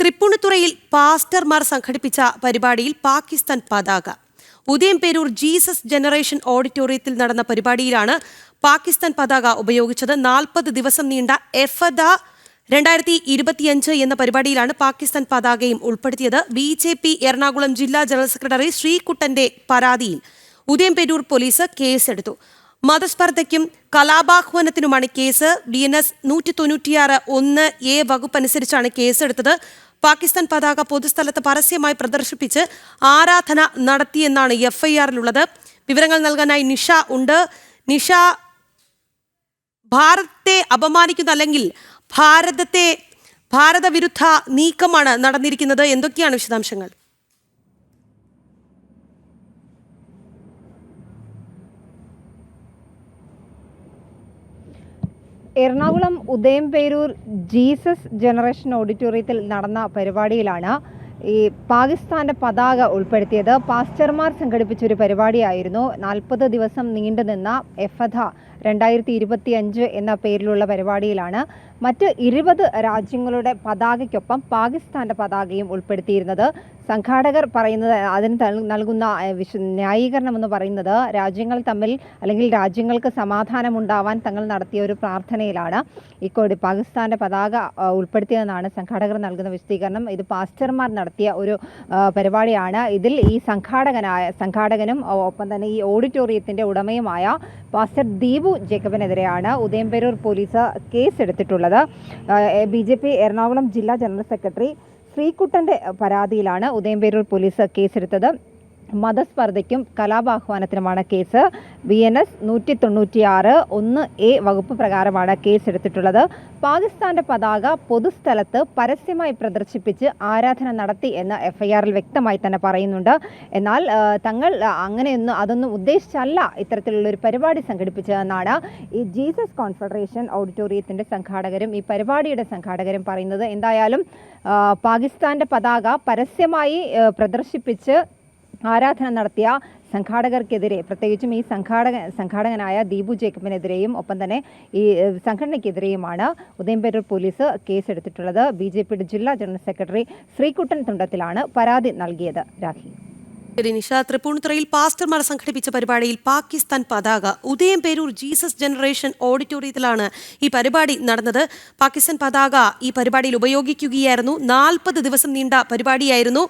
തൃപ്പൂണിത്തുറയിൽ പാസ്റ്റർമാർ സംഘടിപ്പിച്ച പരിപാടിയിൽ പാകിസ്ഥാൻ പതാക. ഉദയംപേരൂർ ജീസസ് ജനറേഷൻ ഓഡിറ്റോറിയത്തിൽ നടന്ന പരിപാടിയിലാണ് പാകിസ്ഥാൻ പതാക ഉപയോഗിച്ചത്. 40 ദിവസം നീണ്ട എഫദ 2025 എന്ന പരിപാടിയിലാണ് പാകിസ്ഥാൻ പതാകയും ഉൾപ്പെടുത്തിയത്. BJP എറണാകുളം ജില്ലാ ജനറൽ സെക്രട്ടറി ശ്രീകുട്ടന്റെ പരാതിയിൽ ഉദയംപേരൂർ പോലീസ് കേസെടുത്തു. മതസ്പർദ്ധയ്ക്കും കലാപാഹ്വാനത്തിനുമാണ് കേസ്. BNS 196(1)A വകുപ്പനുസരിച്ചാണ് കേസെടുത്തത്. പാകിസ്ഥാൻ പതാക പൊതുസ്ഥലത്ത് പരസ്യമായി പ്രദർശിപ്പിച്ച് ആരാധന നടത്തിയെന്നാണ് FIR-ലുള്ളത്. വിവരങ്ങൾ നൽകാനായി നിഷ ഉണ്ട്. നിഷ, ഭാരതത്തെ അപമാനിക്കുന്ന അല്ലെങ്കിൽ ഭാരതവിരുദ്ധ നീക്കമാണ് നടന്നിരിക്കുന്നത്. എന്തൊക്കെയാണ് വിശദാംശങ്ങൾ? എറണാകുളം ഉദയംപേരൂർ ജീസസ് ജനറേഷൻ ഓഡിറ്റോറിയത്തിൽ നടന്ന പരിപാടിയിലാണ് ഈ പാകിസ്ഥാന്റെ പതാക ഉൾപ്പെടുത്തിയത്. പാസ്റ്റർമാർ സംഘടിപ്പിച്ചൊരു പരിപാടിയായിരുന്നു. 40 ദിവസം നീണ്ടുനിന്ന എഫദ 2025 എന്ന പേരിലുള്ള പരിപാടിയിലാണ് മറ്റ് 20 രാജ്യങ്ങളുടെ പതാകയ്ക്കൊപ്പം പാകിസ്ഥാന്റെ പതാകയും ഉൾപ്പെടുത്തിയിരുന്നത്. സംഘാടകർ പറയുന്നത്, അതിന് നൽകുന്ന ന്യായീകരണം എന്ന് പറയുന്നത്, രാജ്യങ്ങൾ തമ്മിൽ അല്ലെങ്കിൽ രാജ്യങ്ങൾക്ക് സമാധാനമുണ്ടാവാൻ തങ്ങൾ നടത്തിയ ഒരു പ്രാർത്ഥനയിലാണ് ഈ പാകിസ്ഥാന്റെ പതാക ഉൾപ്പെടുത്തിയതെന്നാണ് സംഘാടകർ നൽകുന്ന വിശദീകരണം. ഇത് പാസ്റ്റർമാർ നടത്തിയ ഒരു പരിപാടിയാണ്. ഇതിൽ ഈ സംഘാടകനും ഒപ്പം തന്നെ ഈ ഓഡിറ്റോറിയത്തിന്റെ ഉടമയുമായ പാസ്റ്റർ ദീപു ജേക്കബിനെതിരെയാണ് ഉദയംപേരൂർ പോലീസ് കേസെടുത്തിട്ടുള്ളത്. BJP എറണാകുളം ജില്ലാ ജനറൽ സെക്രട്ടറി ശ്രീകുട്ടന്റെ പരാതിയിലാണ് ഉദയംപേരൂർ പോലീസ് കേസെടുത്തത്. മതസ്പർദ്ധയ്ക്കും കലാപാഹ്വാനത്തിനുമാണ് കേസ്. BNS 196(1)A വകുപ്പ് പ്രകാരമാണ് കേസെടുത്തിട്ടുള്ളത്. പാകിസ്ഥാന്റെ പതാക പൊതുസ്ഥലത്ത് പരസ്യമായി പ്രദർശിപ്പിച്ച് ആരാധന നടത്തി എന്ന് FIR-ൽ വ്യക്തമായി തന്നെ പറയുന്നുണ്ട്. എന്നാൽ തങ്ങൾ അതൊന്നും ഉദ്ദേശിച്ചല്ല ഇത്തരത്തിലുള്ളൊരു പരിപാടി സംഘടിപ്പിച്ചതെന്നാണ് ഈ ജീസസ് കോൺഫെഡറേഷൻ ഓഡിറ്റോറിയത്തിന്റെ സംഘാടകരും ഈ പരിപാടിയുടെ സംഘാടകരും പറയുന്നത്. എന്തായാലും പാകിസ്ഥാന്റെ പതാക പരസ്യമായി പ്രദർശിപ്പിച്ച് ആരാധന നടത്തിയ സംഘാടകർക്കെതിരെ, പ്രത്യേകിച്ചും ഈ സംഘാടകനായ ദീപു ജേക്കബിനെതിരെയും ഒപ്പം തന്നെ ഈ സംഘടനയ്ക്കെതിരെയുമാണ് ഉദയംപേരൂർ പോലീസ് കേസെടുത്തിട്ടുള്ളത്. BJPയുടെ ജില്ലാ ജനറൽ സെക്രട്ടറി ശ്രീകുട്ടൻ തുണ്ടത്തിലാണ് പരാതി നൽകിയത്. രാഖി. നിഷ, തൃപ്പൂണിത്തുറയിൽ പാസ്റ്റർമാർ സംഘടിപ്പിച്ച പരിപാടിയിൽ പാകിസ്ഥാൻ പതാക ഉദയംപേരൂർ ജീസസ് ജനറേഷൻ ഓഡിറ്റോറിയത്തിലാണ് ഈ പരിപാടി നടന്നത്. പാകിസ്ഥാൻ പതാക ഈ പരിപാടിയിൽ ഉപയോഗിക്കുകയായിരുന്നു. 40 ദിവസം നീണ്ട പരിപാടിയായിരുന്നു.